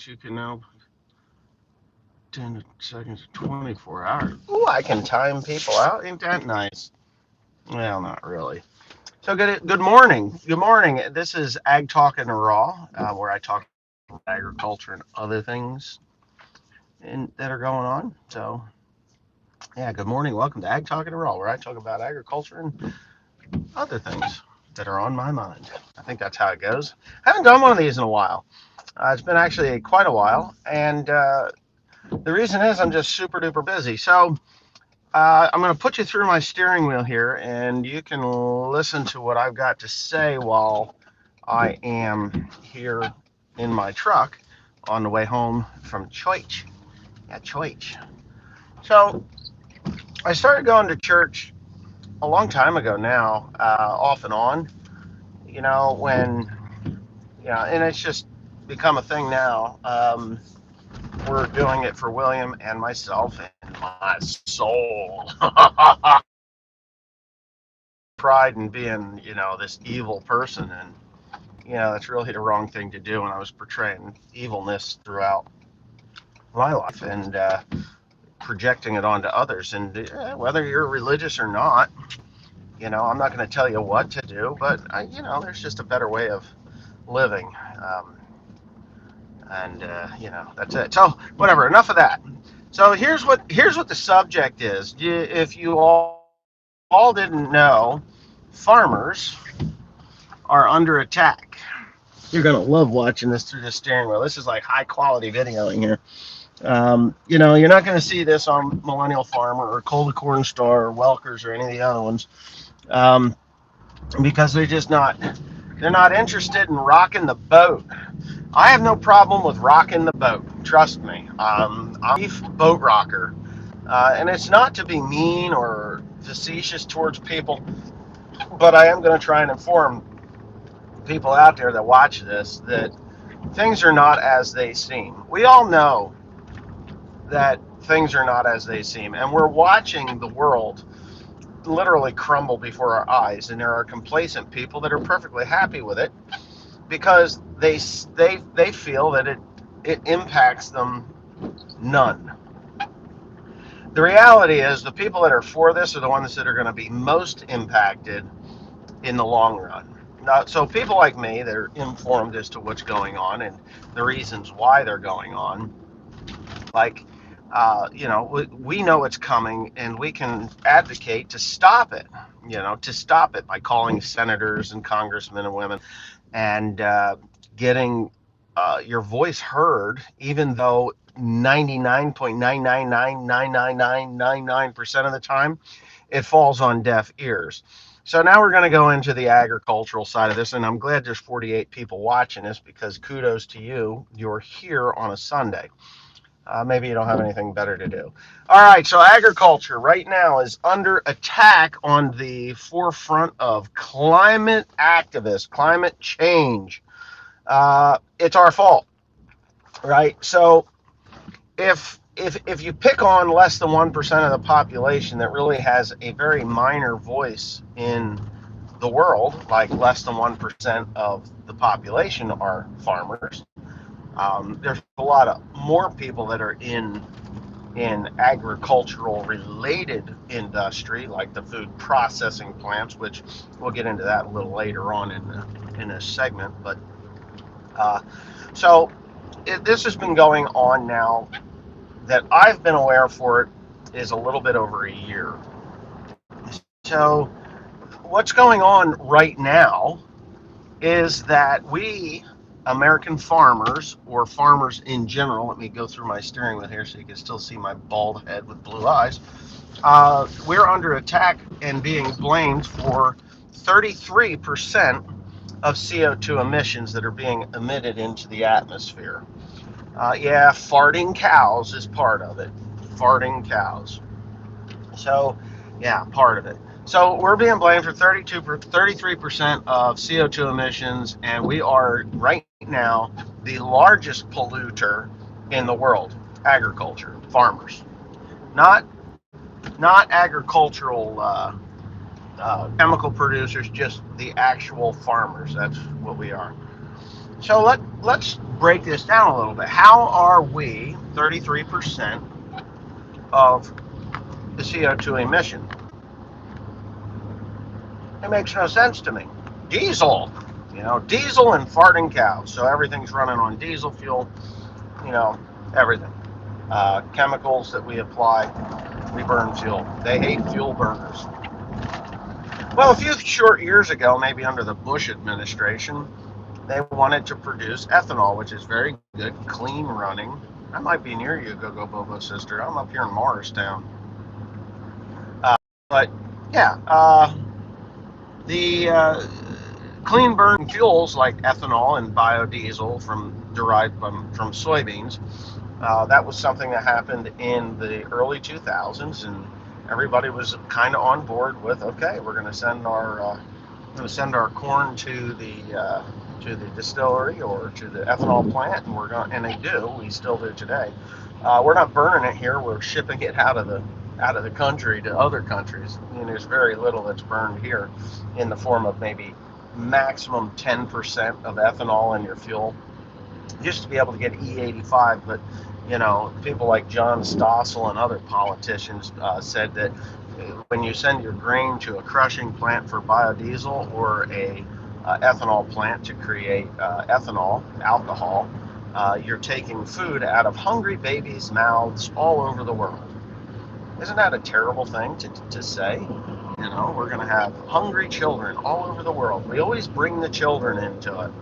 You can now 10 seconds, 24 hours. Ooh, I can time people out. Ain't that nice? Well, not really. So good morning. Good morning. This is Ag Talk and Raw, where I talk about agriculture and other things that are going on. So, yeah, good morning. Welcome to Ag Talk and Raw, where I talk about agriculture and other things that are on my mind. I think that's how it goes. I haven't done one of these in a while. It's been actually quite a while, and the reason is I'm just super duper busy. So I'm going to put you through my steering wheel here, and you can listen to what I've got to say while I am here in my truck on the way home from church. Yeah, church. So I started going to church a long time ago now, off and on. When and it's just become a thing now. We're doing it for William and myself and my soul. Pride in being, this evil person, and that's really the wrong thing to do. And I was portraying evilness throughout my life and projecting it onto others. And whether you're religious or not, I'm not going to tell you what to do, but there's just a better way of living. And that's it. So whatever. Enough of that. So here's what the subject is. If you all didn't know, farmers are under attack. You're gonna love watching this through the steering wheel. This is like high quality videoing here. You're not gonna see this on Millennial Farmer or Cold Corn Star or Welkers or any of the other ones, um, because they're not interested in rocking the boat. I have no problem with rocking the boat. Trust me. I'm a boat rocker, and it's not to be mean or facetious towards people, but I am going to try and inform people out there that watch this that things are not as they seem. We all know that things are not as they seem, and we're watching the world literally crumble before our eyes. And there are complacent people that are perfectly happy with it because they feel that it impacts them none. The reality is the people that are for this are the ones that are going to be most impacted in the long run. So people like me that are informed as to what's going on and the reasons why they're going on, like, we know it's coming and we can advocate to stop it, by calling senators and congressmen and women and getting your voice heard, even though 99.9999999% of the time it falls on deaf ears. So now we're going to go into the agricultural side of this, and I'm glad there's 48 people watching this because kudos to you. You're here on a Sunday. Maybe you don't have anything better to do. All right, so agriculture right now is under attack on the forefront of climate activists, climate change. It's our fault, right? So if you pick on less than 1% of the population that really has a very minor voice in the world, like less than 1% of the population are farmers. There's a lot of more people that are in agricultural related industry, like the food processing plants, which we'll get into that a little later on in this segment. But so this has been going on now that I've been aware for it is a little bit over a year. So what's going on right now is that we American farmers, or farmers in general, let me go through my steering wheel here so you can still see my bald head with blue eyes. We're under attack and being blamed for 33% of CO2 emissions that are being emitted into the atmosphere. Yeah, farting cows is part of it. Farting cows. So, yeah, part of it. So we're being blamed for 33% of CO2 emissions, and we are right now the largest polluter in the world. Agriculture, farmers, not not agricultural chemical producers, just the actual farmers. That's what we are. So let's break this down a little bit. How are we 33% of the CO2 emission? It makes no sense to me. Diesel, diesel and farting cows. So everything's running on diesel fuel, everything. Chemicals that we apply, we burn fuel. They hate fuel burners. Well, a few short years ago, maybe under the Bush administration, they wanted to produce ethanol, which is very good, clean running. I might be near you, Go Bobo sister. I'm up here in Morristown. Uh, but yeah, the clean burning fuels like ethanol and biodiesel derived from soybeans. That was something that happened in the early 2000s, and everybody was kind of on board with, okay, we're going to send our corn to the distillery or to the ethanol plant, and they do. We still do today. We're not burning it here. We're shipping it out of the country to other countries. I mean, there's very little that's burned here in the form of maybe maximum 10% of ethanol in your fuel. Used to be able to get E85, but people like John Stossel and other politicians said that when you send your grain to a crushing plant for biodiesel or a ethanol plant to create ethanol, alcohol, you're taking food out of hungry babies' mouths all over the world. Isn't that a terrible thing to say? We're going to have hungry children all over the world. We always bring the children into it.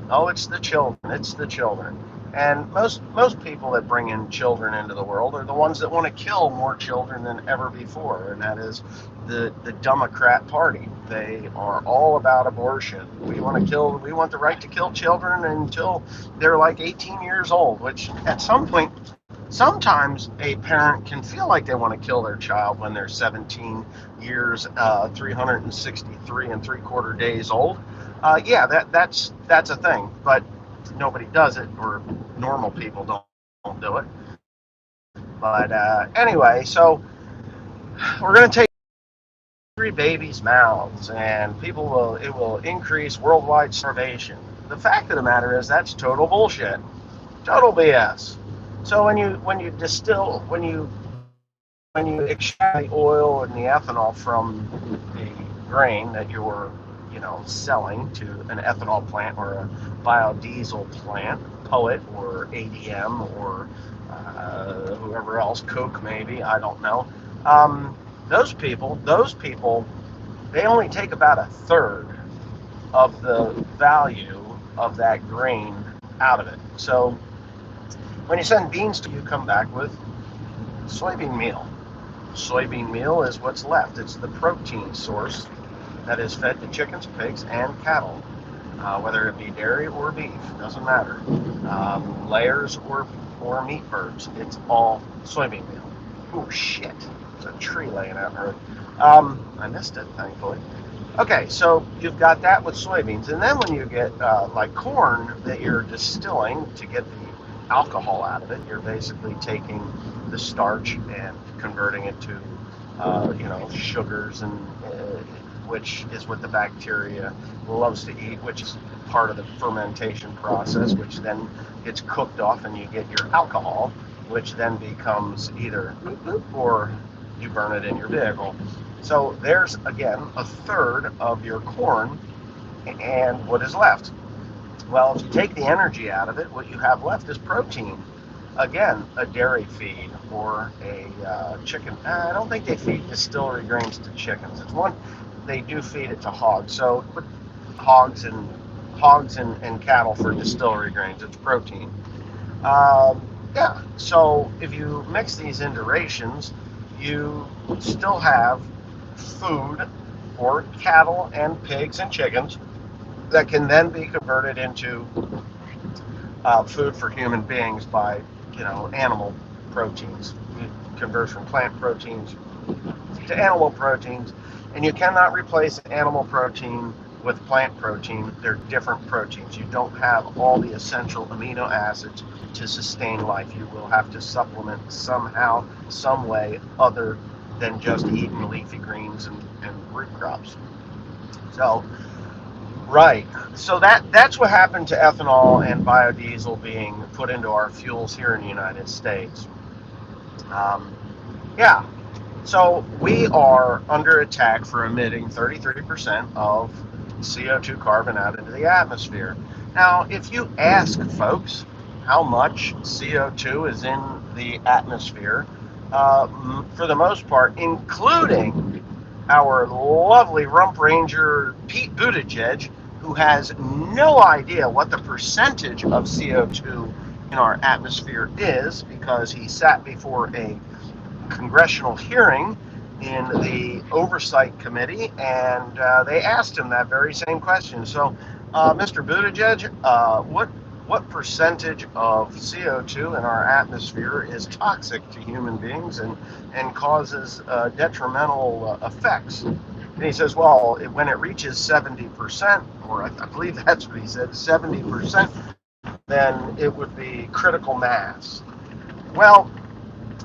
Oh, it's the children. It's the children. And most people that bring in children into the world are the ones that want to kill more children than ever before, and that is the Democrat Party. They are all about abortion. We want the right to kill children until they're like 18 years old, which at some point, sometimes a parent can feel like they want to kill their child when they're 17 years, 363 and 3/4 days old. Yeah, that's a thing, but nobody does it, or normal people don't do it. But anyway, so we're going to take every baby's mouths, and it will increase worldwide starvation. The fact of the matter is that's total bullshit, total BS. So when you extract the oil and the ethanol from the grain that you're selling to an ethanol plant or a biodiesel plant, Poet or ADM or whoever else, Coke maybe, I don't know. Those people, they only take about a third of the value of that grain out of it. So when you send beans you come back with soybean meal. Soybean meal is what's left. It's the protein source that is fed to chickens, pigs, and cattle, whether it be dairy or beef, doesn't matter. Layers or meat birds, it's all soybean meal. Oh shit, there's a tree laying out there. I missed it, thankfully. Okay, so you've got that with soybeans, and then when you get like corn that you're distilling to get the alcohol out of it, you're basically taking the starch and converting it to sugars, and which is what the bacteria loves to eat, which is part of the fermentation process, which then gets cooked off and you get your alcohol, which then becomes either or you burn it in your vehicle. So there's again a third of your corn, and what is left? Well, if you take the energy out of it, what you have left is protein. Again, a dairy feed or a chicken. I don't think they feed distillery grains to chickens. They do feed it to hogs. So hogs and cattle for distillery grains. It's protein. Yeah. So if you mix these into rations, you still have food for cattle and pigs and chickens that can then be converted into food for human beings by animal proteins. You convert from plant proteins to animal proteins, and you cannot replace animal protein with plant protein. They're different proteins. You don't have all the essential amino acids to sustain life. You will have to supplement somehow, some way, other than just eating leafy greens and root crops. So Right. So that's what happened to ethanol and biodiesel being put into our fuels here in the United States. Um, yeah. So we are under attack for emitting 33% of CO2 carbon out into the atmosphere. Now, if you ask folks how much CO2 is in the atmosphere, for the most part, including our lovely rump ranger Pete Buttigieg, who has no idea what the percentage of CO2 in our atmosphere is because he sat before a congressional hearing in the oversight committee, and they asked him that very same question. So, Mr. Buttigieg, what percentage of CO2 in our atmosphere is toxic to human beings and causes detrimental effects? And he says, well, when it reaches 70%, or I believe that's what he said, 70%, then it would be critical mass. Well,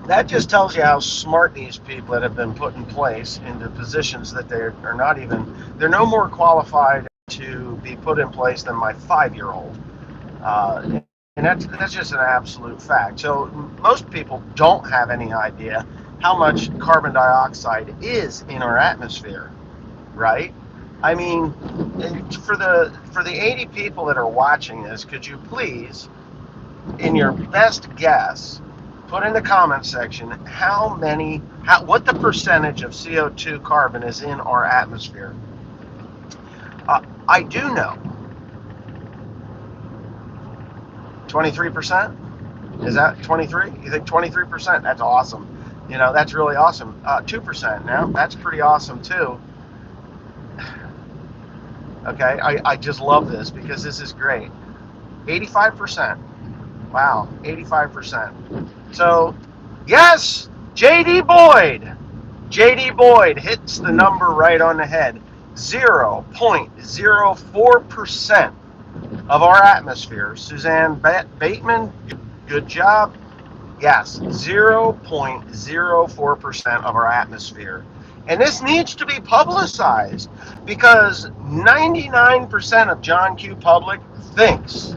that just tells you how smart these people that have been put in place into positions that they are not even, they're no more qualified to be put in place than my 5-year-old. And that's just an absolute fact. So most people don't have any idea how much carbon dioxide is in our atmosphere, right? I mean, for the 80 people that are watching this, could you please, in your best guess, put in the comment section what the percentage of CO2 carbon is in our atmosphere. I do know 23%. Is that 23? You think 23%? That's awesome. That's really awesome. 2% now. That's pretty awesome too. Okay, I just love this because this is great. 85%. Wow, 85%. So, yes, JD Boyd hits the number right on the head. 0.04% of our atmosphere. Suzanne Bateman, good job. Yes, 0.04% of our atmosphere. And this needs to be publicized because 99% of John Q. Public thinks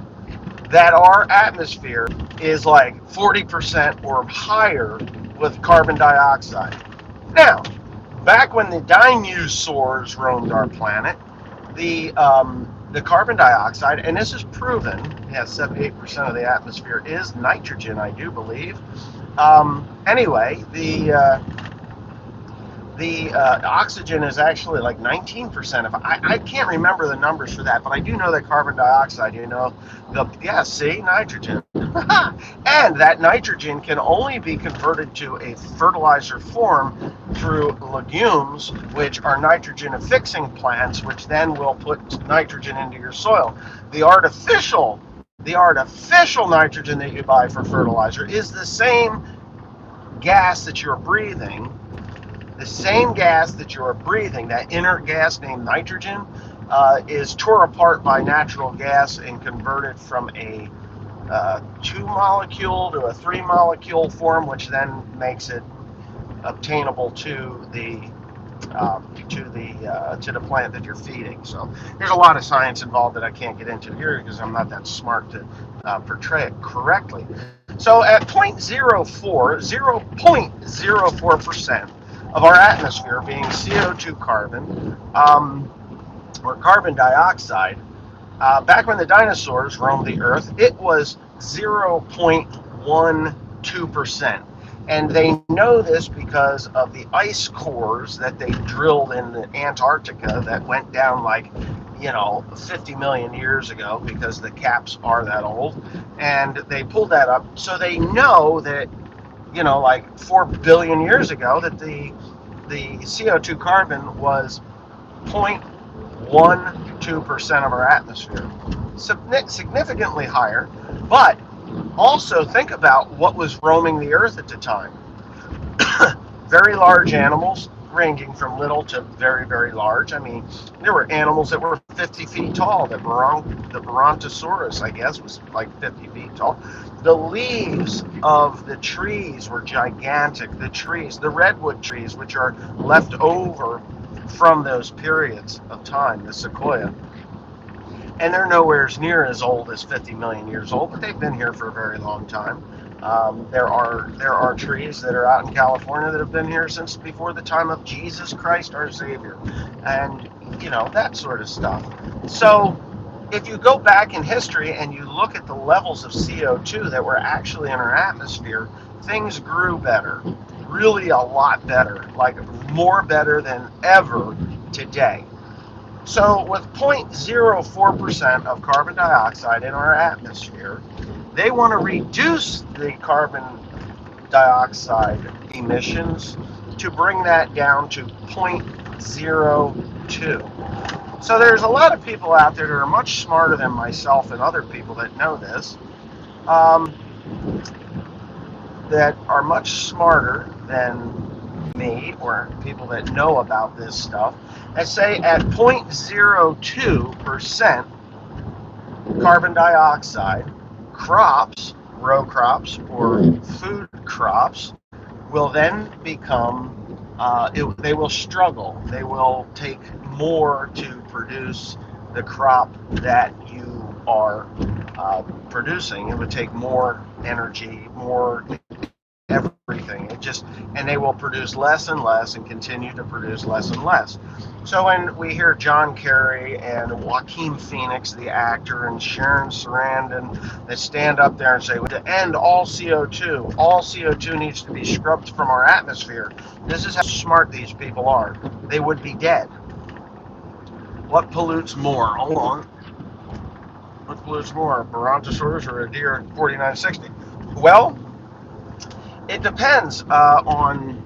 that our atmosphere is like 40% or higher with carbon dioxide. Now, back when the dinosaurs roamed our planet, the carbon dioxide, and this is proven, yeah, 78% of the atmosphere is nitrogen, I do believe. Anyway, the oxygen is actually like 19% of. I can't remember the numbers for that, but I do know that carbon dioxide. See, nitrogen, and that nitrogen can only be converted to a fertilizer form through legumes, which are nitrogen affixing plants, which then will put nitrogen into your soil. The artificial nitrogen that you buy for fertilizer is the same gas that you're breathing. The same gas that you're breathing, that inert gas named nitrogen, is tore apart by natural gas and converted from a 2 molecule to a 3 molecule form, which then makes it obtainable to the plant that you're feeding. So there's a lot of science involved that I can't get into here because I'm not that smart to portray it correctly. So at 0.04% of our atmosphere being CO2 carbon, or carbon dioxide, back when the dinosaurs roamed the earth, it was 0.12%. And they know this because of the ice cores that they drilled in the Antarctica that went down 50 million years ago, because the caps are that old. And they pulled that up. So they know that, like 4 billion years ago, that the CO2 carbon was 0.12% of our atmosphere. Significantly higher, but also think about what was roaming the earth at the time. Very large animals, ranging from little to very, very large. I mean, there were animals that were 50 feet tall. The Brontosaurus, I guess, was like 50 feet tall. The leaves of the trees were gigantic. The redwood trees, which are left over from those periods of time, the sequoia, and they're nowhere near as old as 50 million years old, but they've been here for a very long time. There are trees that are out in California that have been here since before the time of Jesus Christ, our Savior, and that sort of stuff. So if you go back in history and you look at the levels of CO2 that were actually in our atmosphere, things grew better, really a lot better, like more better than ever today. So, with 0.04% of carbon dioxide in our atmosphere, they want to reduce the carbon dioxide emissions to bring that down to 0.02. So, there's a lot of people out there that are much smarter than myself and other people that know this, um, that are much smarter than me or people that know about this stuff, and say at 0.02% carbon dioxide, crops, row crops, or food crops will then become, they will struggle. They will take more to produce the crop that you are producing. It would take more energy, more everything. And they will produce less and less and continue to produce less and less. So when we hear John Kerry and Joaquin Phoenix, the actor, and Sharon Sarandon that stand up there and say, to end all CO2 needs to be scrubbed from our atmosphere. This is how smart these people are. They would be dead. What pollutes more? Hold on. What pollutes more, a Brontosaurus or a deer 4960? Well, it depends on.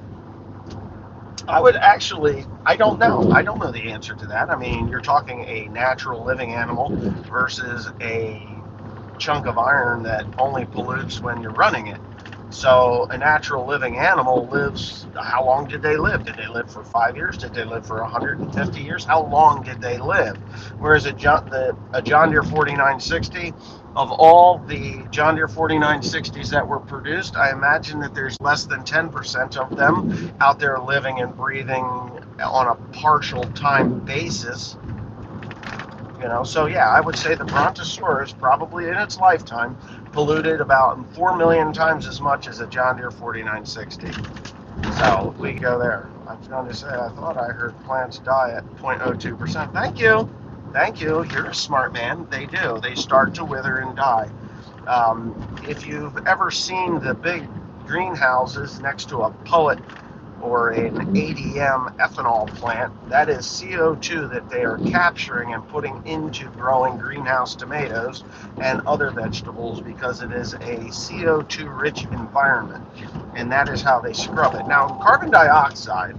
I don't know. I don't know the answer to that. I mean, you're talking a natural living animal versus a chunk of iron that only pollutes when you're running it. So a natural living animal lives, how long did they live? Did they live for 5 years? Did they live for 150 years? How long did they live? Whereas a John Deere 4960, of all the John Deere 4960s that were produced, I imagine that there's less than 10% of them out there living and breathing on a partial time basis. So yeah, I would say the Brontosaurus probably in its lifetime polluted about 4 million times as much as a John Deere 4960. So we go there. I was going to say, I thought I heard plants die at 0.02%. Thank you. Thank you. You're a smart man. They do. They start to wither and die. If you've ever seen the big greenhouses next to a Poet or an ADM ethanol plant, that is CO2 that they are capturing and putting into growing greenhouse tomatoes and other vegetables because it is a CO2 rich environment, and that is how they scrub it. Now, carbon dioxide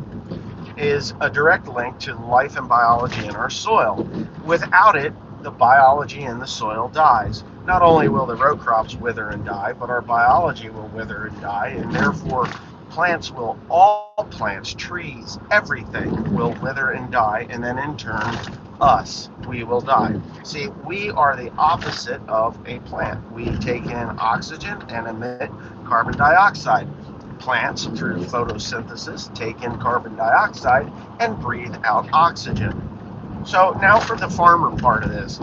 is a direct link to life and biology in our soil. Without it, the biology in the soil dies. Not only will the row crops wither and die, but our biology will wither and die, and therefore all plants, trees, everything will wither and die, and then in turn, we will die. See, we are the opposite of a plant. We take in oxygen and emit carbon dioxide. Plants, through photosynthesis, take in carbon dioxide and breathe out oxygen. So now for the farmer part of this.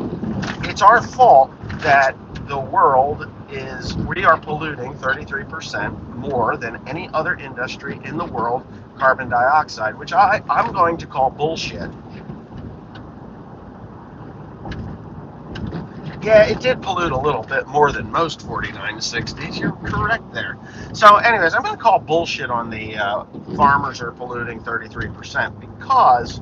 It's our fault that we are polluting 33% more than any other industry in the world, carbon dioxide, which I'm going to call bullshit. Yeah, it did pollute a little bit more than most 4960s. You're correct there. So anyways, I'm going to call bullshit on the farmers are polluting 33% because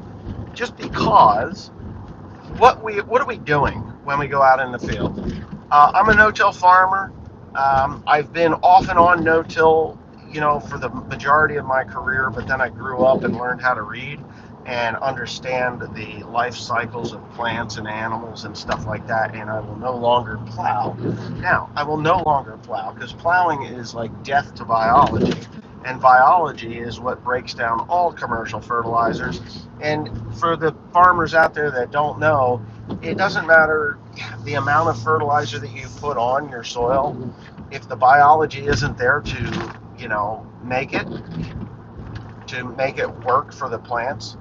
what are we doing when we go out in the field? I'm a no-till farmer. I've been off and on no-till, for the majority of my career, but then I grew up and learned how to read and understand the life cycles of plants and animals and stuff like that, and I will no longer plow. Now, I will no longer plow because plowing is like death to biology, and biology is what breaks down all commercial fertilizers. And for the farmers out there that don't know, it doesn't matter the amount of fertilizer that you put on your soil if the biology isn't there to make it work for the plants.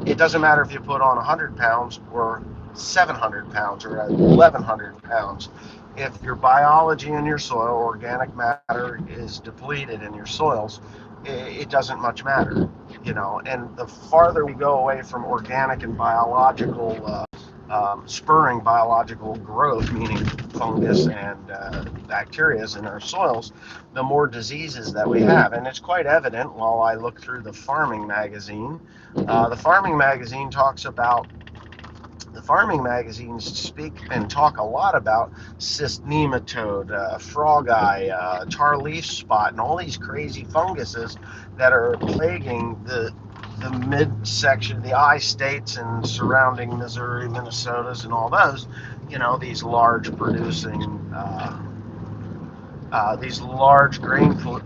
It doesn't matter if you put on 100 pounds or 700 pounds or at 1,100 pounds. If your biology in your soil, organic matter, is depleted in your soils, it doesn't much matter, you know. And the farther we go away from organic and biological, spurring biological growth, meaning fungus and bacteria in our soils, the more diseases that we have. And it's quite evident while I look through the farming magazine. The farming magazine talks about the farming magazines speak and talk a lot about cyst nematode, frog eye, tar leaf spot, and all these crazy funguses that are plaguing the midsection, the I states and surrounding Missouri, Minnesota's, and all those. You know, these large grain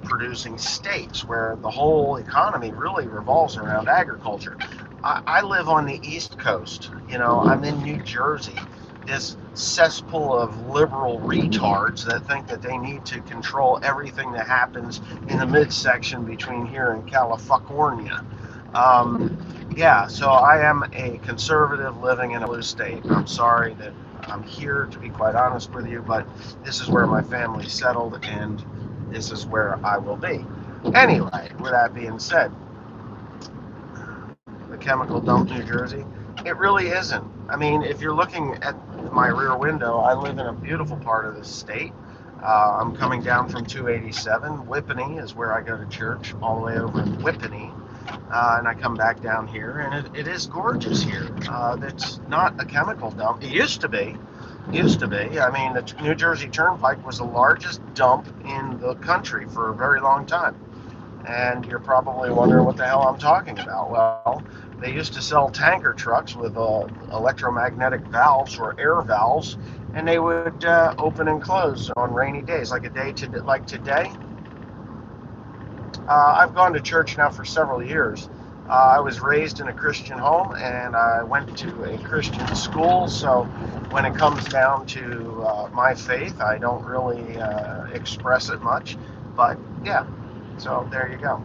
producing states where the whole economy really revolves around agriculture. I live on the East Coast. You know, I'm in New Jersey, this cesspool of liberal retards that think that they need to control everything that happens in the midsection between here and California. Yeah, so I am a conservative living in a blue state. I'm sorry that I'm here, to be quite honest with you, but this is where my family settled and this is where I will be. Anyway, with that being said, the chemical dump, New Jersey, it really isn't. I mean, if you're looking at my rear window, I live in a beautiful part of the state. I'm coming down from 287. Whippany is where I go to church, all the way over in Whippany. And I come back down here, and it is gorgeous here. It's not a chemical dump. It used to be. Used to be. I mean, the New Jersey Turnpike was the largest dump in the country for a very long time. And you're probably wondering what the hell I'm talking about. Well, they used to sell tanker trucks with electromagnetic valves or air valves, and they would open and close on rainy days, like a day like today. I've gone to church now for several years. I was raised in a Christian home and I went to a Christian school, so when it comes down to my faith, I don't really express it much. But yeah, so there you go.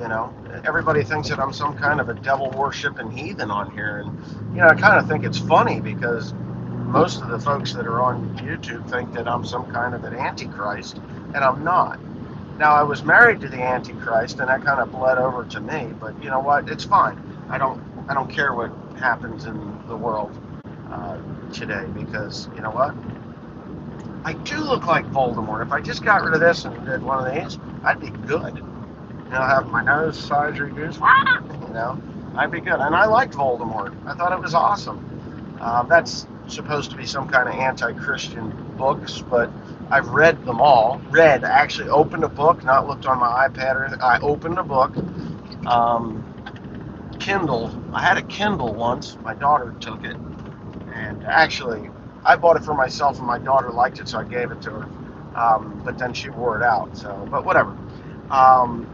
You know, everybody thinks that I'm some kind of a devil worshiping heathen on here, and you know, I kind of think it's funny because most of the folks that are on YouTube think that I'm some kind of an antichrist, and I'm not. Now, I was married to the Antichrist, and that kind of bled over to me. But you know what? It's fine. I don't care what happens in the world today because you know what? I do look like Voldemort. If I just got rid of this and did one of these, I'd be good. You know, have my nose size reduced. You know, I'd be good. And I liked Voldemort. I thought it was awesome. That's supposed to be some kind of anti-Christian books, but I've read them all. Actually opened a book, not looked on my iPad or anything. I opened a book. Um, Kindle. I had a Kindle once. My daughter took it, and actually, I bought it for myself, and my daughter liked it, so I gave it to her. But then she wore it out. So, but whatever. Um,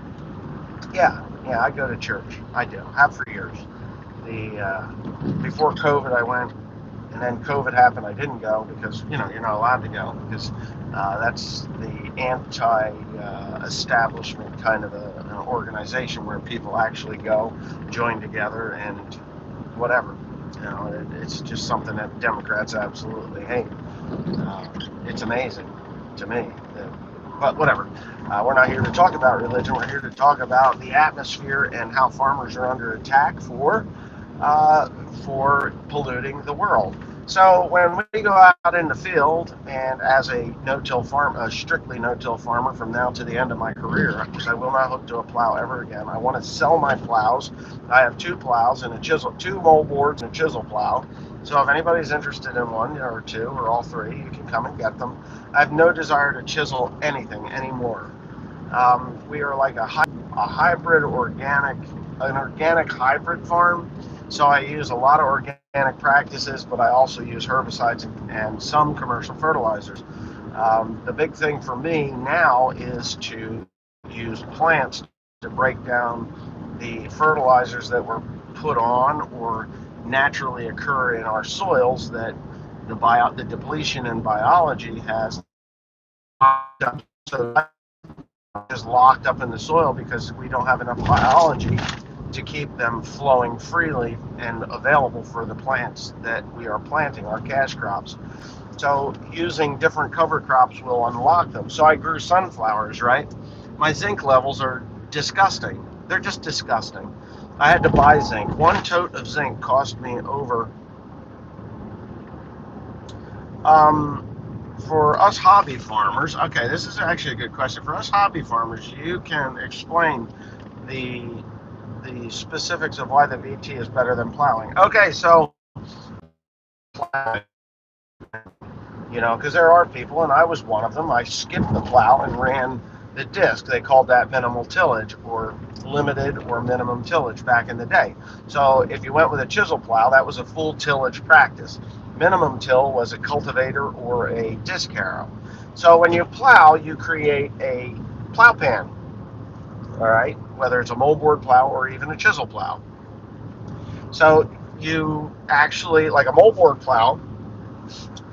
yeah, I go to church. I do. Have for years. Before COVID, I went, and then COVID happened. I didn't go because you know you're not allowed to go because that's the anti-establishment kind of an organization where people actually go, join together, and whatever. You know, it's just something that Democrats absolutely hate. It's amazing to me. But whatever. We're not here to talk about religion. We're here to talk about the atmosphere and how farmers are under attack for polluting the world. So when we go out in the field, and as a no-till farm, a strictly no-till farmer from now to the end of my career, because I will not hook to a plow ever again. I want to sell my plows. I have two plows and a chisel, two moldboards and a chisel plow. So if anybody's interested in one or two or all three, you can come and get them. I have no desire to chisel anything anymore. We are like a hybrid an organic hybrid farm. So I use a lot of organic practices, but I also use herbicides and some commercial fertilizers. The big thing for me now is to use plants to break down the fertilizers that were put on or naturally occur in our soils that the depletion in biology has so is locked up in the soil because we don't have enough biology to keep them flowing freely and available for the plants that we are planting, our cash crops. So using different cover crops will unlock them. So I grew sunflowers, right? My zinc levels are disgusting. They're just disgusting. I had to buy zinc. One tote of zinc cost me over, um, for us hobby farmers. Okay, this is actually a good question. For us hobby farmers, you can explain the the specifics of why the VT is better than plowing. Okay, so because there are people, and I was one of them. I skipped the plow and ran the disc. They called that minimal tillage or limited or minimum tillage back in the day. So if you went with a chisel plow, that was a full tillage practice. Minimum till was a cultivator or a disc harrow. So when you plow, you create a plow pan, all right, whether it's a moldboard plow or even a chisel plow. So you actually, like a moldboard plow,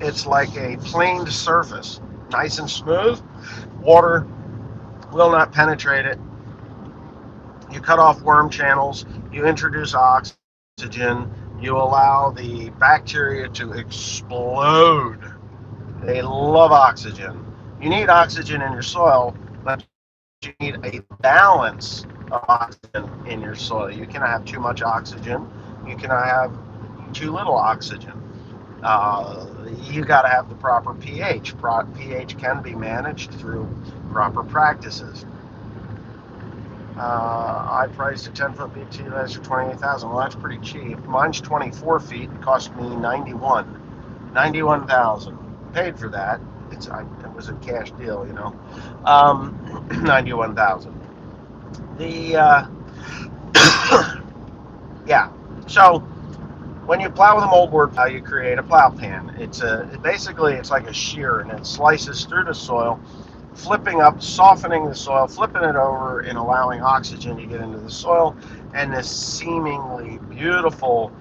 it's like a planed surface, nice and smooth. Water will not penetrate it. You cut off worm channels. You introduce oxygen. You allow the bacteria to explode. They love oxygen. You need oxygen in your soil, but you need a balance of oxygen in your soil. You cannot have too much oxygen. You cannot have too little oxygen. You got to have the proper pH. pH can be managed through proper practices. I priced a 10-foot BT last for 28,000. Well, that's pretty cheap. Mine's 24 feet. It cost me 91,000. Paid for that. It was a cash deal, 91,000. The yeah. So when you plow with a moldboard plow, you create a plow pan. It's like a shear, and it slices through the soil, flipping up, softening the soil, flipping it over, and allowing oxygen to get into the soil, and this seemingly beautiful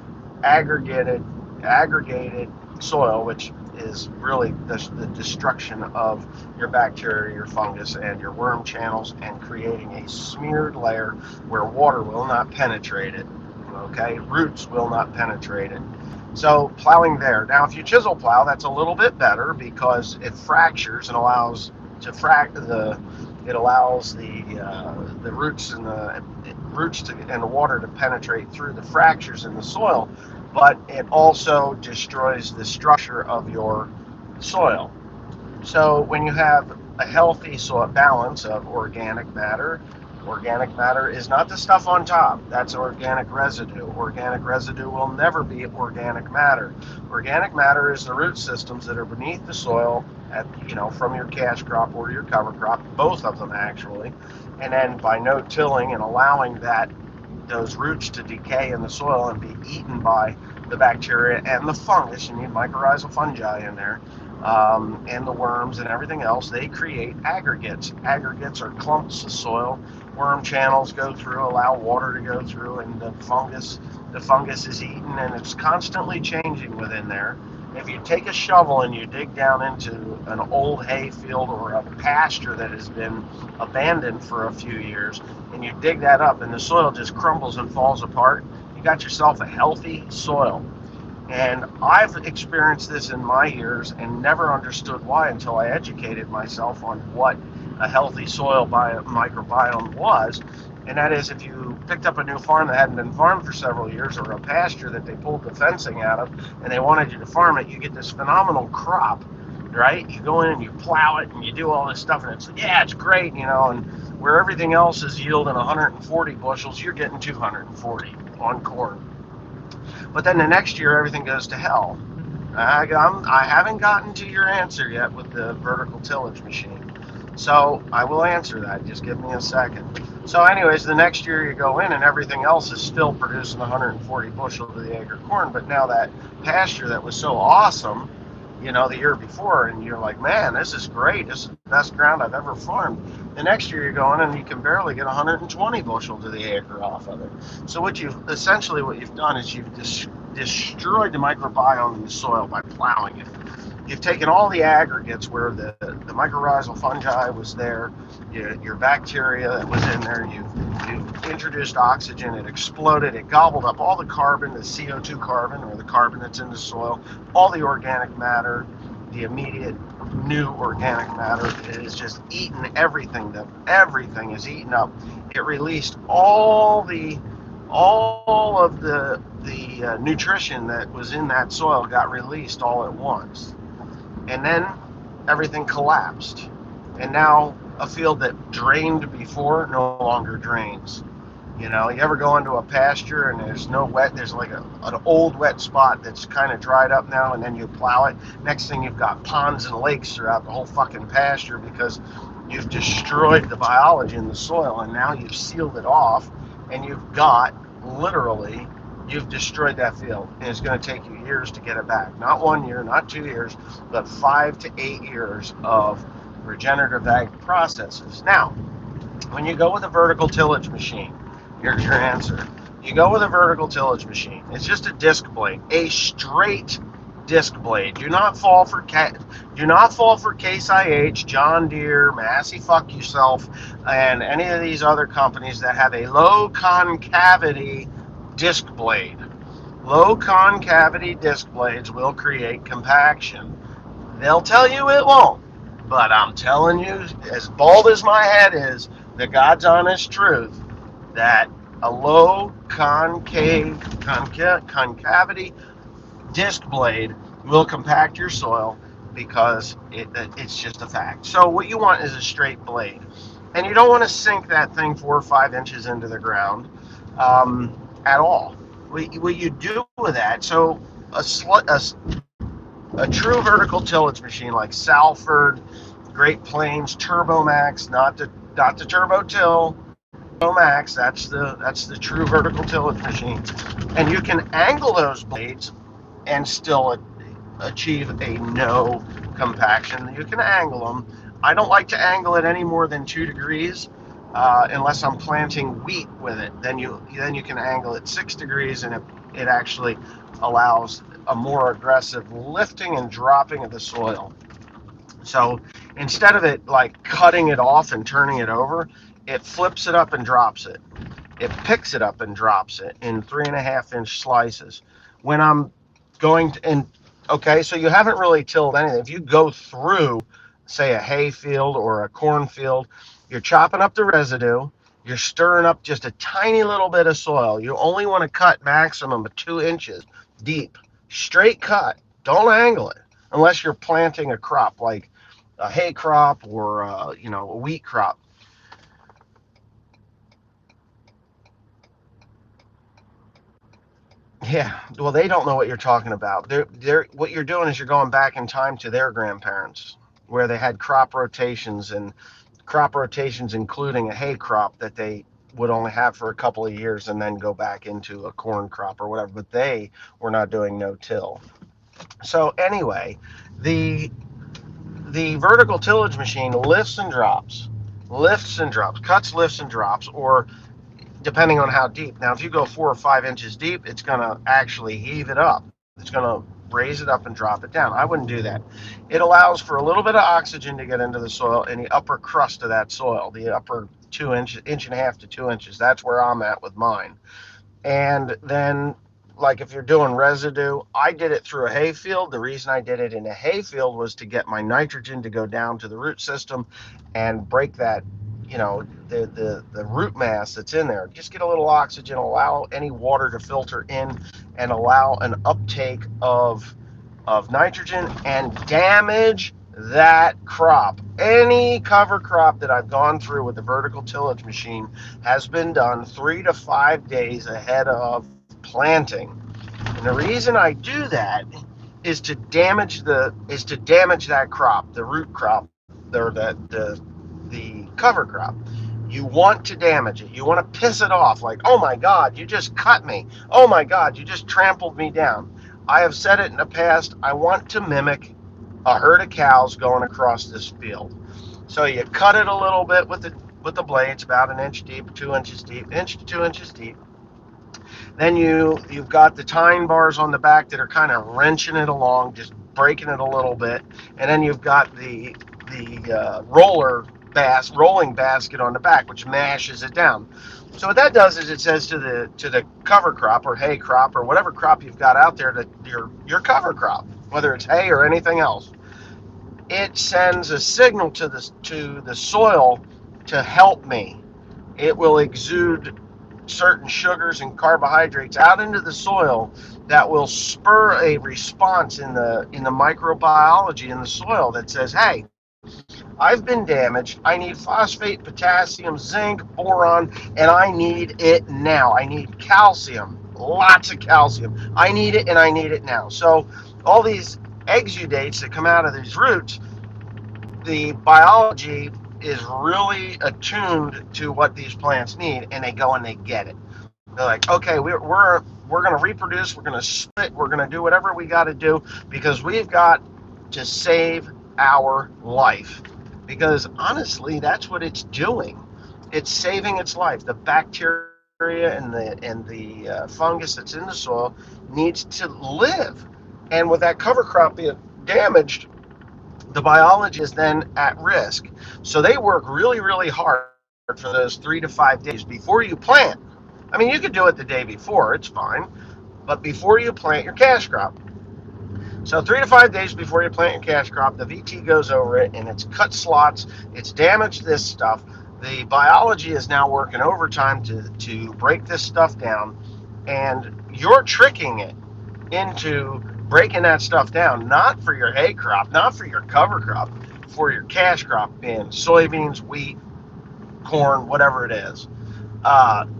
aggregated soil, which is really the destruction of your bacteria, your fungus, and your worm channels, and creating a smeared layer where water will not penetrate it. Okay, roots will not penetrate it. So plowing there. Now, if you chisel plow, that's a little bit better because it fractures and allows to it allows the roots and the water to penetrate through the fractures in the soil, but it also destroys the structure of your soil. So when you have a healthy soil balance of organic matter is not the stuff on top. That's organic residue. Organic residue will never be organic matter. Organic matter is the root systems that are beneath the soil from your cash crop or your cover crop, both of them actually. And then by no tilling and allowing those roots to decay in the soil and be eaten by the bacteria and the fungus, you need mycorrhizal fungi in there, and the worms and everything else, they create aggregates. Aggregates are clumps of soil. Worm channels go through, allow water to go through, and the fungus is eaten, and it's constantly changing within there. If you take a shovel and you dig down into an old hay field or a pasture that has been abandoned for a few years, and you dig that up and the soil just crumbles and falls apart, you got yourself a healthy soil. And I've experienced this in my years and never understood why until I educated myself on what a healthy soil microbiome was. And that is, if you picked up a new farm that hadn't been farmed for several years, or a pasture that they pulled the fencing out of and they wanted you to farm it, you get this phenomenal crop, right? You go in and you plow it and you do all this stuff, and it's great, and where everything else is yielding 140 bushels, you're getting 240 on corn. But then the next year, everything goes to hell. I haven't gotten to your answer yet with the vertical tillage machine. So I will answer that. Just give me a second. So anyways, the next year you go in and everything else is still producing 140 bushel to the acre corn. But now that pasture that was so awesome, the year before, and you're like, man, this is great. This is the best ground I've ever farmed. The next year you go in and you can barely get 120 bushel to the acre off of it. So what you've done is you've destroyed the microbiome in the soil by plowing it. You've taken all the aggregates where the mycorrhizal fungi was there, your bacteria that was in there. You've introduced oxygen. It exploded. It gobbled up all the carbon, the CO2 carbon, or the carbon that's in the soil, all the organic matter, the immediate new organic matter. It is just eaten everything. Everything is eaten up. It released all of the nutrition that was in that soil got released all at once, and then everything collapsed. And now a field that drained before no longer drains. You ever go into a pasture and there's no wet, there's like an old wet spot that's kind of dried up now, and then you plow it. Next thing you've got ponds and lakes throughout the whole fucking pasture because you've destroyed the biology in the soil, and now you've sealed it off, and literally, you've destroyed that field, and it's going to take you years to get it back. Not 1 year, not 2 years, but 5 to 8 years of regenerative ag processes. Now, when you go with a vertical tillage machine, here's your answer. You go with a vertical tillage machine. It's just a disc blade, a straight disc blade. Do not fall for Case IH, John Deere, Massey Fuck Yourself, and any of these other companies that have a low concavity disc blade. Low concavity disc blades will create compaction. They'll tell you it won't, but I'm telling you, as bald as my head is, the God's honest truth, that a low concavity disc blade will compact your soil because it's just a fact. So what you want is a straight blade, and you don't want to sink that thing 4 or 5 inches into the ground at all. What you do with that, so a true vertical tillage machine like Salford, Great Plains, Turbo Max, not the Turbo Till, Max. That's the true vertical tillage machine, and you can angle those blades and still achieve a no compaction. You can angle them. I don't like to angle it any more than 2 degrees, unless I'm planting wheat with it. Then you can angle it 6 degrees, and it actually allows a more aggressive lifting and dropping of the soil. So instead of it like cutting it off and turning it over, it flips it up and drops it. It picks it up and drops it in 3.5 inch slices. When I'm going to, and okay, so you haven't really tilled anything. If you go through, say, a hay field or a cornfield, you're chopping up the residue, you're stirring up just a tiny little bit of soil. You only want to cut maximum of 2 inches deep. Straight cut. Don't angle it unless you're planting a crop like a hay crop or a wheat crop. Yeah, well, they don't know what you're talking about. What you're doing is you're going back in time to their grandparents, where they had crop rotations including a hay crop that they would only have for a couple of years and then go back into a corn crop or whatever. But they were not doing no-till. So anyway, the the vertical tillage machine lifts and drops, cuts, lifts and drops, or depending on how deep. Now, if you go 4 or 5 inches deep, it's going to actually heave it up. It's going to raise it up and drop it down. I wouldn't do that. It allows for a little bit of oxygen to get into the soil in the upper crust of that soil, the upper 1.5 inches to 2 inches. That's where I'm at with mine. And then, like if you're doing residue, I did it through a hay field. The reason I did it in a hay field was to get my nitrogen to go down to the root system and break that, the root mass that's in there. Just get a little oxygen, allow any water to filter in, and allow an uptake of nitrogen and damage that crop. Any cover crop that I've gone through with the vertical tillage machine has been done 3 to 5 days ahead of planting. And the reason I do that is to damage that crop, the root crop, or the cover crop. You want to damage it. You want to piss it off, like, oh my God, you just cut me. Oh my God, you just trampled me down. I have said it in the past. I want to mimic a herd of cows going across this field. So you cut it a little bit with the blades, about 1 inch deep, 2 inches deep, 1 to 2 inches deep. Then you've got the tine bars on the back that are kind of wrenching it along, just breaking it a little bit, and then you've got the rolling basket on the back, which mashes it down. So what that does is it says to the cover crop or hay crop or whatever crop you've got out there, that your cover crop, whether it's hay or anything else, it sends a signal to the soil to help me. It will exude certain sugars and carbohydrates out into the soil that will spur a response in the microbiology in the soil that says, "Hey, I've been damaged. I need phosphate, potassium, zinc, boron, and I need it now. I need calcium, lots of calcium. I need it and I need it now." So all these exudates that come out of these roots, the biology is really attuned to what these plants need, and they go and they get it. They're like, okay, we're going to reproduce, we're going to split, we're going to do whatever we got to do because we've got to save our life. Because honestly, that's what it's doing. It's saving its life. The bacteria and the fungus that's in the soil needs to live, and with that cover crop being damaged, the biology is then at risk. So they work really, really hard for those 3 to 5 days before you plant. I mean, you could do it the day before, it's fine, but before you plant your cash crop. So 3 to 5 days before you plant your cash crop, the VT goes over it and it's cut slots, it's damaged this stuff. The biology is now working overtime to break this stuff down, and you're tricking it into breaking that stuff down, not for your hay crop, not for your cover crop, for your cash crop being soybeans, wheat, corn, whatever it is.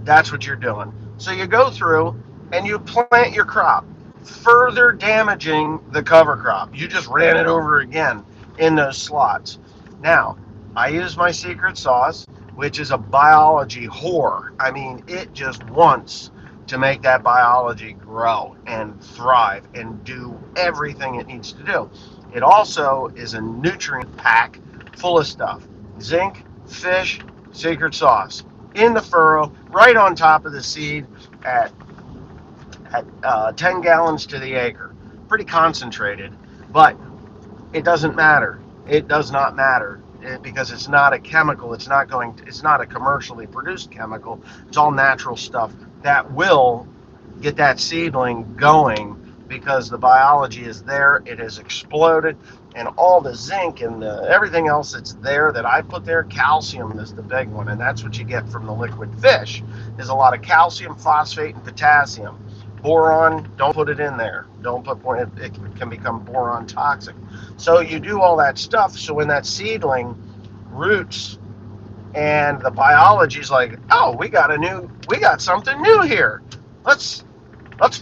That's what you're doing. So you go through and you plant your crop, further damaging the cover crop. You just ran it over again in those slots. Now, I use my secret sauce, which is a biology whore. I mean, it just wants to make that biology grow and thrive and do everything it needs to do. It also is a nutrient pack full of stuff: zinc, fish, secret sauce in the furrow, right on top of the seed at 10 gallons to the acre. Pretty concentrated, but it doesn't matter. It does not matter because it's not a chemical. It's not a commercially produced chemical. It's all natural stuff that will get that seedling going because the biology is there. It has exploded, and all the zinc and everything else that's there that I put there. Calcium is the big one, and that's what you get from the liquid fish. Is a lot of calcium, phosphate, and potassium. Boron, don't put it in there. Don't put boron. It can become boron toxic. So you do all that stuff. So when that seedling roots and the biology's like, oh, we got something new here. Let's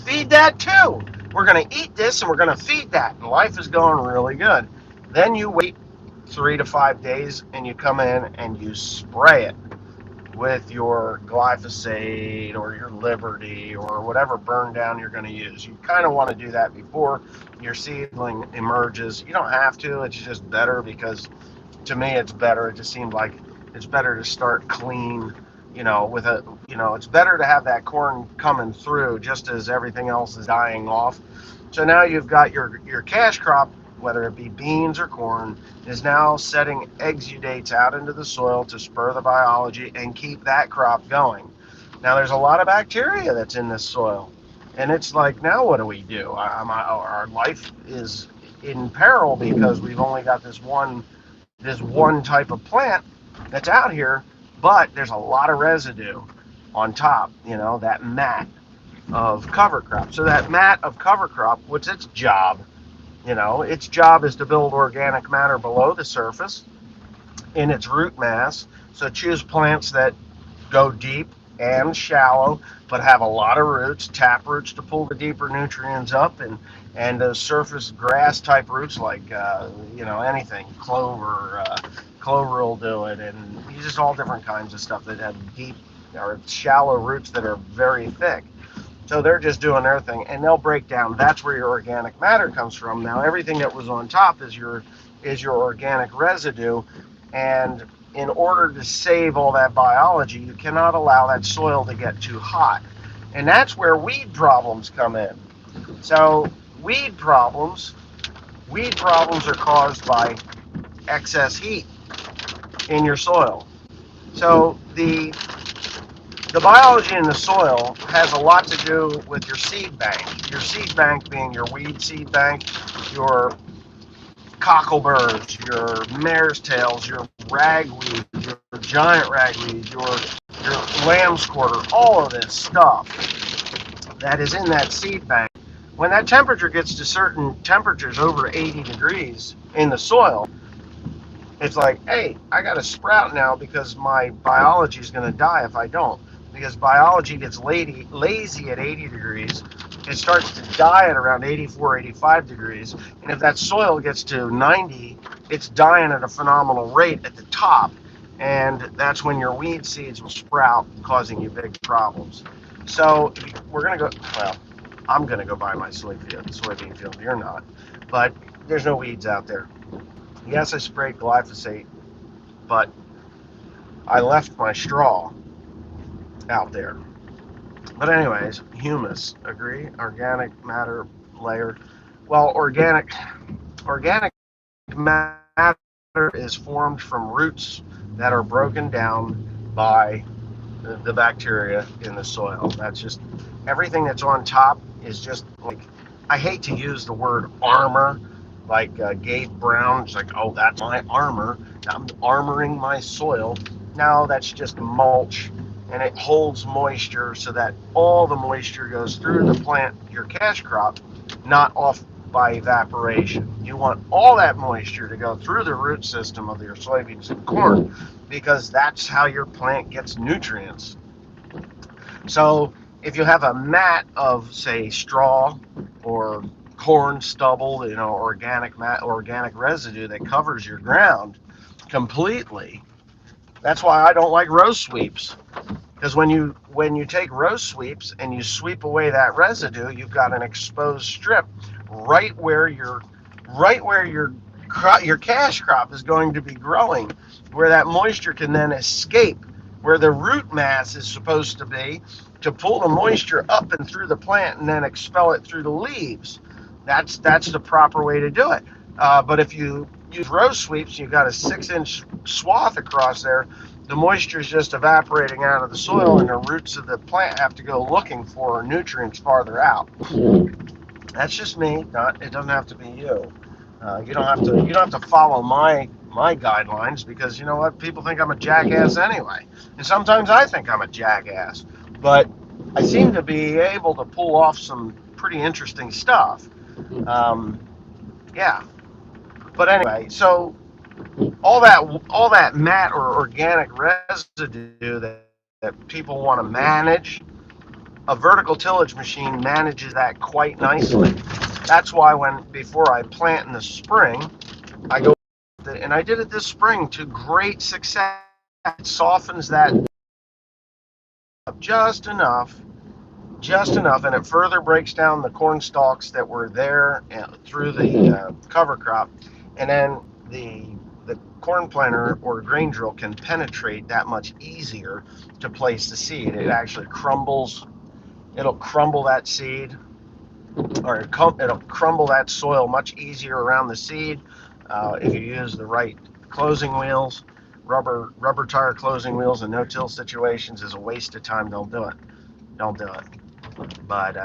feed that too. We're gonna eat this and we're gonna feed that, and life is going really good. Then you wait 3 to 5 days and you come in and you spray it with your glyphosate or your Liberty or whatever burn down you're going to use. You kind of want to do that before your seedling emerges. You don't have to. It's just better because to me it's better. It just seemed like it's better to start clean, it's better to have that corn coming through just as everything else is dying off. So now you've got your cash crop, whether it be beans or corn, is now setting exudates out into the soil to spur the biology and keep that crop going. Now there's a lot of bacteria that's in this soil, and it's like, now what do we do? Our life is in peril because we've only got this one type of plant that's out here, but there's a lot of residue on top, that mat of cover crop. So that mat of cover crop, what's its job? Its job is to build organic matter below the surface in its root mass. So choose plants that go deep and shallow, but have a lot of roots, tap roots to pull the deeper nutrients up, and those surface grass type roots like anything, clover will do it, and just all different kinds of stuff that have deep or shallow roots that are very thick. So they're just doing their thing, and they'll break down. That's where your organic matter comes from. Now everything that was on top is your organic residue, and in order to save all that biology, you cannot allow that soil to get too hot, and that's where weed problems come in. So weed problems Weed problems are caused by excess heat in your soil. So the biology in the soil has a lot to do with your seed bank. Your seed bank being your weed seed bank, your cockleburs, your mare's tails, your ragweed, your giant ragweed, your lamb's quarter, all of this stuff that is in that seed bank. When that temperature gets to certain temperatures over 80 degrees in the soil, it's like, hey, I got to sprout now because my biology is going to die if I don't. Because biology gets lazy at 80 degrees. It starts to die at around 84, 85 degrees. And if that soil gets to 90, it's dying at a phenomenal rate at the top. And that's when your weed seeds will sprout, causing you big problems. So we're going to go, well, I'm going to go buy my soybean field. You're not. But there's no weeds out there. Yes, I sprayed glyphosate, but I left my straw out there. But anyways, humus, agree? Organic matter layer. Well, organic matter is formed from roots that are broken down by the bacteria in the soil. That's just everything that's on top is just like, I hate to use the word armor, like Gabe Brown's like, oh, that's my armor. I'm armoring my soil. No, that's just mulch, and it holds moisture so that all the moisture goes through the plant, your cash crop, not off by evaporation. You want all that moisture to go through the root system of your soybeans and corn because that's how your plant gets nutrients. So if you have a mat of, say, straw or corn stubble, organic residue that covers your ground completely, that's why I don't like row sweeps. Because when you take row sweeps and you sweep away that residue, you've got an exposed strip right where your cash crop is going to be growing, where that moisture can then escape, where the root mass is supposed to be, to pull the moisture up and through the plant and then expel it through the leaves. That's the proper way to do it. But if you use row sweeps, you've got a 6-inch swath across there. The moisture is just evaporating out of the soil, and the roots of the plant have to go looking for nutrients farther out. That's just me. It doesn't have to be you. You don't have to follow my guidelines, because you know what? People think I'm a jackass anyway, and sometimes I think I'm a jackass. But I seem to be able to pull off some pretty interesting stuff. Um, yeah. But anyway, so all that mat or organic residue that people want to manage, a vertical tillage machine manages that quite nicely. That's why before I plant in the spring, I go, and I did it this spring to great success. It softens that up just enough, and it further breaks down the corn stalks that were there through the cover crop, and then the corn planter or grain drill can penetrate that much easier to place the seed. It actually crumbles. It'll crumble that seed, or it'll crumble that soil much easier around the seed if you use the right closing wheels. Rubber tire closing wheels in no-till situations is a waste of time. Don't do it. Don't do it. But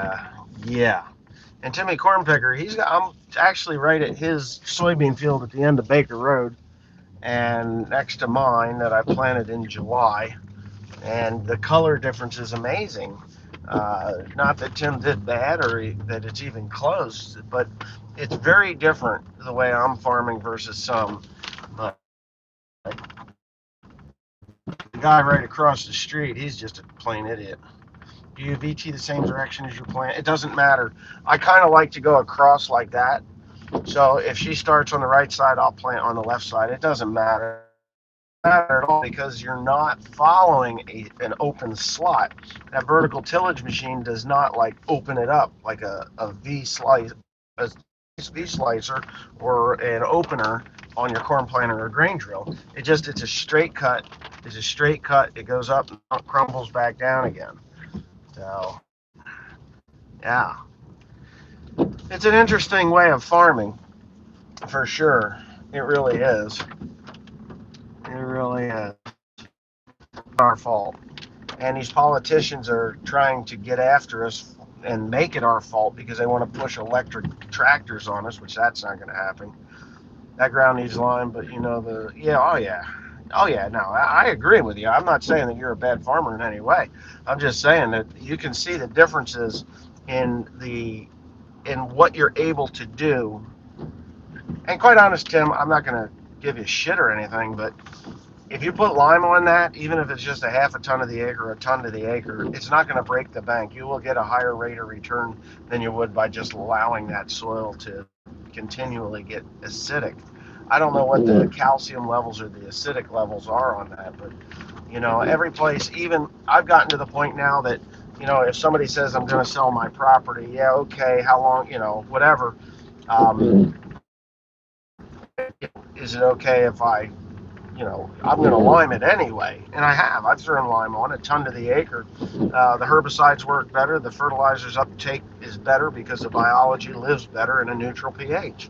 yeah. And Timmy Cornpicker, I'm actually right at his soybean field at the end of Baker Road, and next to mine that I planted in July. And the color difference is amazing. Not that Tim did bad or that it's even close, but it's very different the way I'm farming versus some. But the guy right across the street, he's just a plain idiot. Do you VT the same direction as you plant? It doesn't matter. I kind of like to go across like that. So if she starts on the right side, I'll plant on the left side. It doesn't matter at all, because you're not following an open slot. That vertical tillage machine does not like open it up like a V slicer or an opener on your corn planter or grain drill. It's a straight cut. It's a straight cut. It goes up and crumbles back down again. So yeah, it's an interesting way of farming. for sure. It really is. It really is. Our fault. And these politicians are trying to get after us and make it our fault because they want to push electric tractors on us, which that's not going to happen. That ground needs lime, but oh yeah. No, I agree with you. I'm not saying that you're a bad farmer in any way. I'm just saying that you can see the differences in the in what you're able to do. And quite honest, Tim, I'm not going to give you shit or anything, but if you put lime on that, even if it's just a half a ton of the acre, or a ton to the acre, it's not going to break the bank. You will get a higher rate of return than you would by just allowing that soil to continually get acidic. I don't know what the calcium levels or the acidic levels are on that, but every place, even I've gotten to the point now that, if somebody says I'm going to sell my property, yeah, okay, how long, whatever. Um, is it okay if I'm going to lime it anyway, and I have. I've thrown lime on a ton to the acre. The herbicides work better. The fertilizer's uptake is better because the biology lives better in a neutral pH.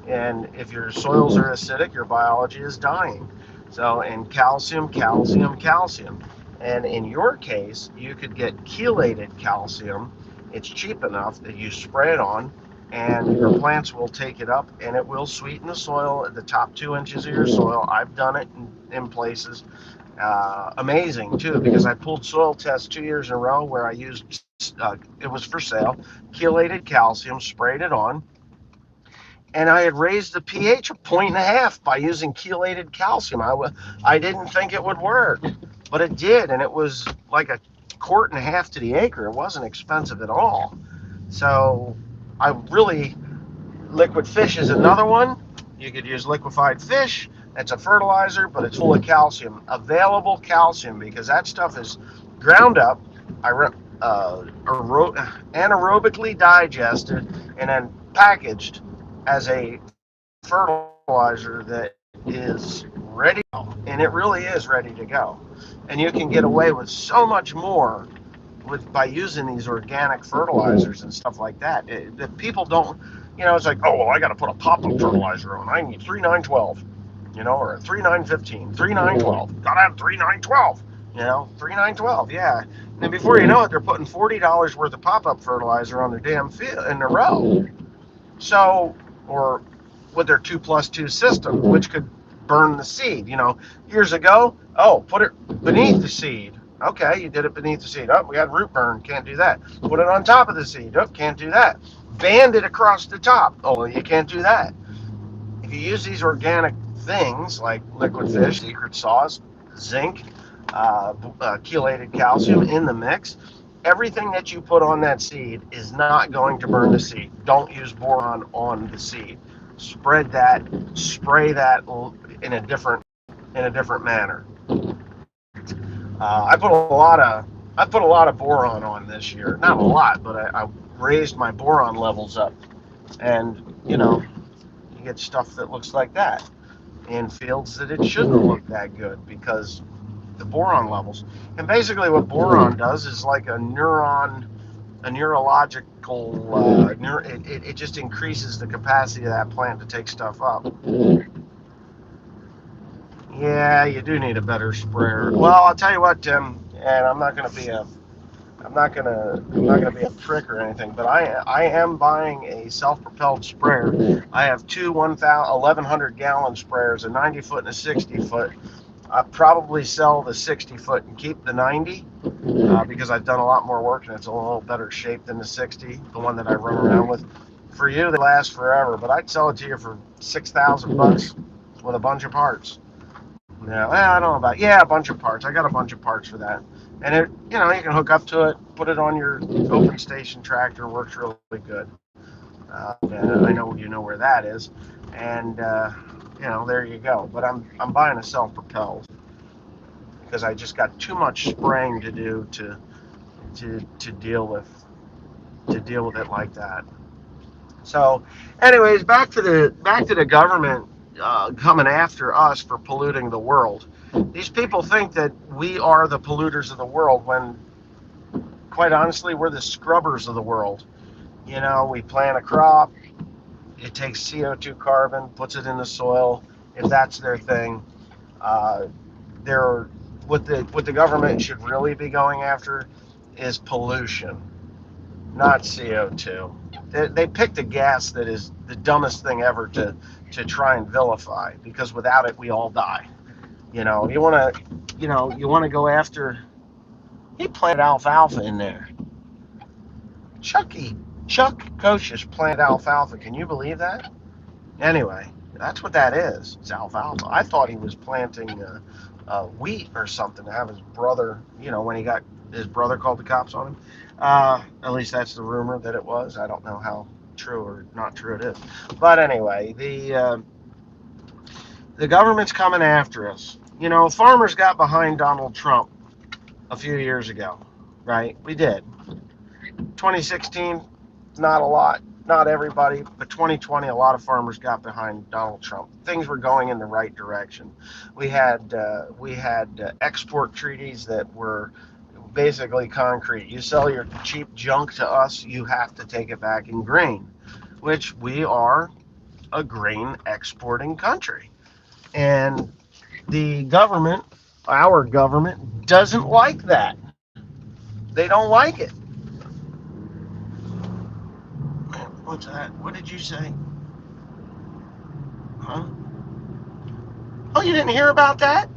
And if your soils are acidic, your biology is dying. So, and calcium, calcium, calcium. And in your case, you could get chelated calcium. It's cheap enough that you spray it on, and your plants will take it up, and it will sweeten the soil at the top 2 inches of your soil. I've done it in places. Amazing too, because I pulled soil tests 2 years in a row where I used it was for sale, chelated calcium, sprayed it on, and I had raised the pH a point and a half by using chelated calcium. I didn't think it would work, but it did, and it was like a quart and a half to the acre. It wasn't expensive at all. So I really, liquid fish is another one. You could use liquefied fish. It's a fertilizer, but it's full of calcium, available calcium, because that stuff is ground up, anaerobically digested, and then packaged as a fertilizer that is ready to go. And it really is ready to go. And you can get away with so much more by using these organic fertilizers and stuff like that. That people don't, it's like, oh, well, I got to put a pop-up fertilizer on. I need 3912, or a 3915, 3912. Got to have 3912, 3912, yeah. And before you know it, they're putting $40 worth of pop-up fertilizer on their damn field in a row. So, or with their 2+2 system, which could burn the seed. Years ago, oh, put it beneath the seed. Okay, you did it beneath the seed. Oh, we had root burn. Can't do that. Put it on top of the seed. Oh, can't do that. Band it across the top. Oh, you can't do that. If you use these organic things like liquid fish, secret sauce, zinc, chelated calcium in the mix, everything that you put on that seed is not going to burn the seed. Don't use boron on the seed. Spread that, spray that in a different manner. I put a lot of boron on this year. Not a lot, but I raised my boron levels up, and you get stuff that looks like that in fields that it shouldn't look that good because the boron levels. And basically, what boron does is like a neurological. It just increases the capacity of that plant to take stuff up. Yeah, you do need a better sprayer. Well, I'll tell you what, Tim, and I'm not gonna be a prick or anything, but I am buying a self-propelled sprayer. I have two 1,100 gallon sprayers, a 90 foot and a 60 foot. I probably sell the 60 foot and keep the 90 because I've done a lot more work and it's a little better shape than the 60, the one that I run around with. For you, they last forever, but I'd sell it to you for $6,000 with a bunch of parts. Yeah, well, I don't know about, yeah, a bunch of parts. I got a bunch of parts for that, and you can hook up to it, put it on your open station tractor. Works really good. I know where that is, and there you go. But I'm buying a self-propelled because I just got too much spraying to do to deal with it like that. So, anyways, back to the government coming after us for polluting the world. These people think that we are the polluters of the world when, quite honestly, we're the scrubbers of the world. We plant a crop, it takes CO2 carbon, puts it in the soil, if that's their thing. Uh, they're what the government should really be going after is pollution, not CO2. They picked a gas that is the dumbest thing ever to try and vilify, because without it we all die. You want to go after. He planted alfalfa in there. Chuck Koshish planted alfalfa. Can you believe that? Anyway, that's what that is. It's alfalfa. I thought he was planting wheat or something to have his brother, when he got his brother called the cops on him. At least that's the rumor that it was. I don't know how true or not true it is. But anyway, the government's coming after us. Farmers got behind Donald Trump a few years ago, right? We did. 2016, not a lot, not everybody, but 2020, a lot of farmers got behind Donald Trump. Things were going in the right direction. We had export treaties that were basically concrete. You sell your cheap junk to us, you have to take it back in grain, which we are a grain exporting country. And the government, our government, doesn't like that. They don't like it. What's that? What did you say? Huh? Oh, you didn't hear about that?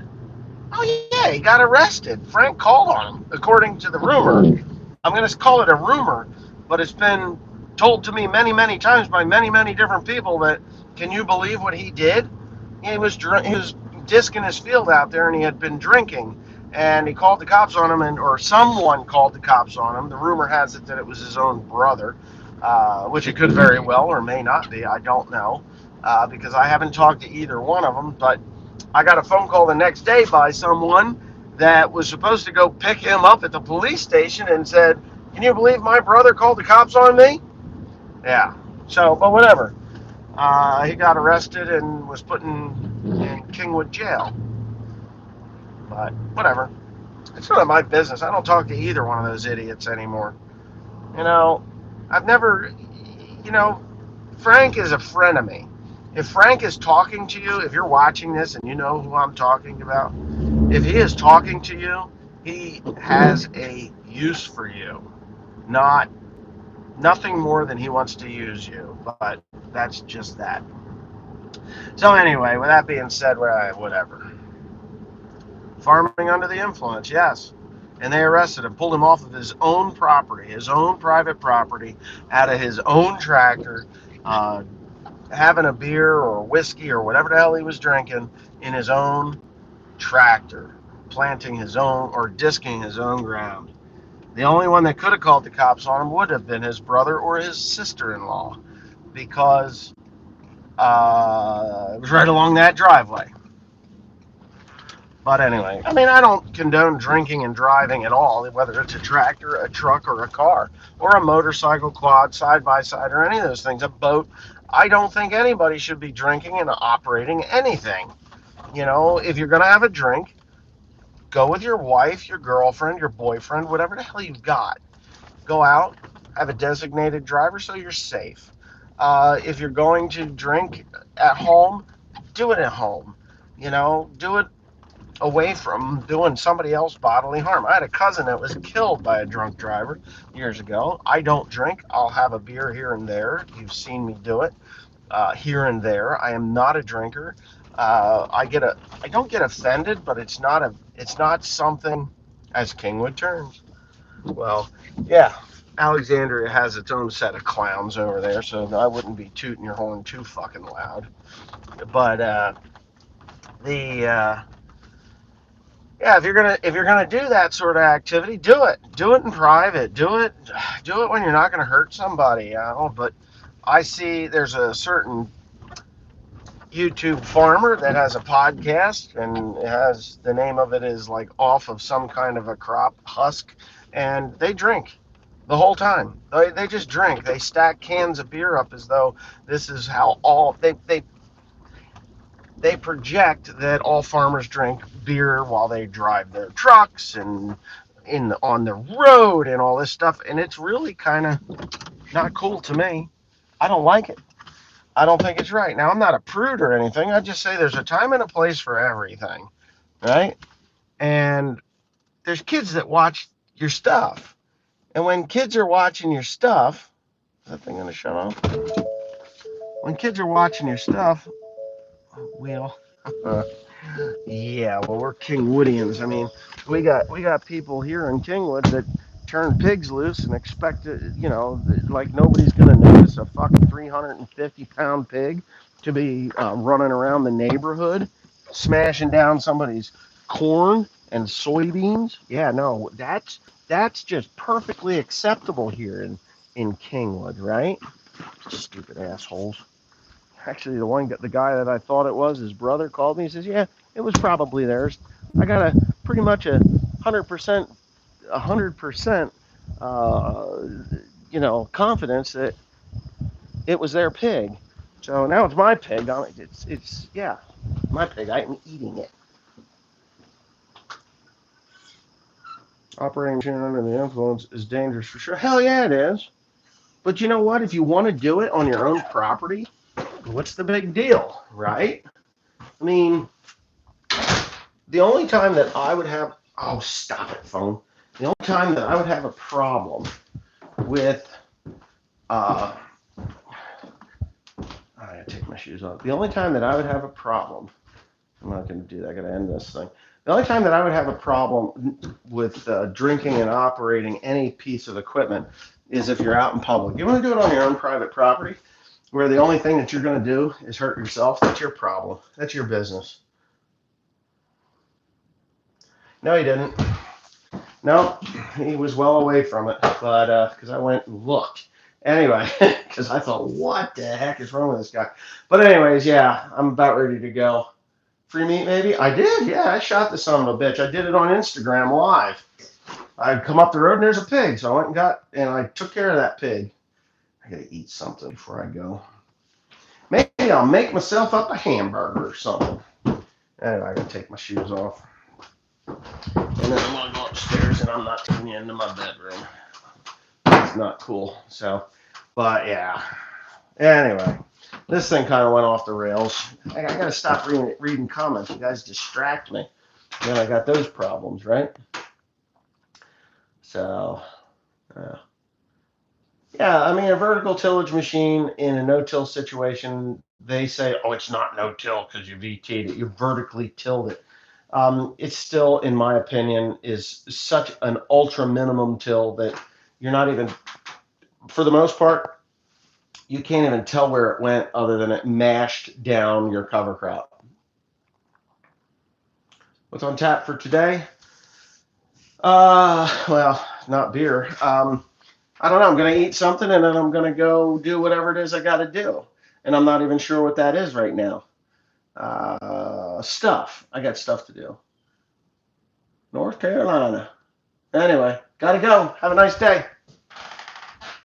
Oh, yeah, he got arrested. Frank called on him, according to the rumor. I'm going to call it a rumor, but it's been told to me many, many times by many, many different people that, can you believe what he did? He was disking his field out there, and he had been drinking, and he called the cops on him, or someone called the cops on him. The rumor has it that it was his own brother, which it could very well or may not be. I don't know, because I haven't talked to either one of them, but I got a phone call the next day by someone that was supposed to go pick him up at the police station and said, "Can you believe my brother called the cops on me?" Yeah. So, but whatever. He got arrested and was put in Kingwood jail. But whatever. It's none of my business. I don't talk to either one of those idiots anymore. You know, I've never, you know, Frank is a friend of me. If Frank is talking to you, if you're watching this and you know who I'm talking about, if he is talking to you, he has a use for you. Not Nothing more than he wants to use you. But that's just that. So anyway, with that being said, whatever. Farming under the influence, yes. And they arrested him, pulled him off of his own property, his own private property, out of his own tractor, uh, having a beer or whiskey or whatever the hell he was drinking in his own tractor, planting his own or disking his own ground. The only one that could have called the cops on him would have been his brother or his sister-in-law, because it was right along that driveway. But anyway, I mean, I don't condone drinking and driving at all, whether it's a tractor, a truck, or a car, or a motorcycle, quad, side by side, or any of those things, a boat. I don't think anybody should be drinking and operating anything. If you're going to have a drink, go with your wife, your girlfriend, your boyfriend, whatever the hell you've got. Go out, have a designated driver so you're safe. If you're going to drink at home, do it at home. Do it away from doing somebody else bodily harm. I had a cousin that was killed by a drunk driver years ago. I don't drink. I'll have a beer here and there. You've seen me do it here and there. I am not a drinker. I don't get offended, but it's not something, as Kingwood turns. Well, yeah, Alexandria has its own set of clowns over there, so I wouldn't be tooting your horn too fucking loud. But the yeah, if you're gonna do that sort of activity, do it. Do it in private. Do it when you're not gonna hurt somebody. But I see there's a certain YouTube farmer that has a podcast, and it has the name of it is like off of some kind of a crop husk, and they drink the whole time. They just drink. They stack cans of beer up as though this is how all they project that all farmers drink beer while they drive their trucks and on the road and all this stuff, and it's really kind of not cool to me. I don't like it. I don't think it's right. Now, I'm not a prude or anything. I just say there's a time and a place for everything, right? And there's kids that watch your stuff. And when kids are watching your stuff, is that thing going to shut off? When kids are watching your stuff, wheel. Yeah, well, we're Kingwoodians. I mean, we got people here in Kingwood that turn pigs loose and expect it, like nobody's gonna notice a fucking 350-pound pig to be running around the neighborhood, smashing down somebody's corn and soybeans. Yeah, no, that's just perfectly acceptable here in Kingwood, right? Stupid assholes. Actually, the guy that I thought it was, his brother, called me. He says, "Yeah, it was probably theirs. I got a pretty much 100%, uh, confidence that it was their pig. So now it's my pig. It's yeah, my pig. I'm eating it. Operating machine under the influence is dangerous for sure. Hell yeah, it is. But you know what? If you want to do it on your own property, what's the big deal, right? I mean, the only time that I would have, oh, stop it, phone. The only time that I would have a problem with, I gotta take my shoes off. The only time that I would have a problem, I'm not gonna do that, I gotta end this thing. The only time that I would have a problem with drinking and operating any piece of equipment is if you're out in public. You wanna do it on your own private property, where the only thing that you're gonna do is hurt yourself. That's your problem. That's your business. No, he didn't. No, he was well away from it, but because I went and looked. Anyway, because I thought, what the heck is wrong with this guy? But anyways, yeah, I'm about ready to go. Free meat, maybe? I did, yeah. I shot the son of a bitch. I did it on Instagram live. I'd come up the road and there's a pig, so I went and I took care of that pig. I gotta eat something before I go. Maybe I'll make myself up a hamburger or something. Anyway, I gotta take my shoes off. And then I'm gonna go upstairs and I'm not taking you into my bedroom. It's not cool. So, but yeah. Anyway, this thing kind of went off the rails. I gotta stop reading comments. You guys distract me. Then I got those problems, right? So, yeah, I mean, a vertical tillage machine in a no-till situation, they say, oh, it's not no-till because you VT'd it. You vertically tilled it. It's still, in my opinion, is such an ultra minimum till that you're not even, for the most part, you can't even tell where it went other than it mashed down your cover crop. What's on tap for today? Well, not beer. I don't know. I'm going to eat something and then I'm going to go do whatever it is I got to do. And I'm not even sure what that is right now. Stuff. I got stuff to do. North Carolina. Anyway, got to go. Have a nice day.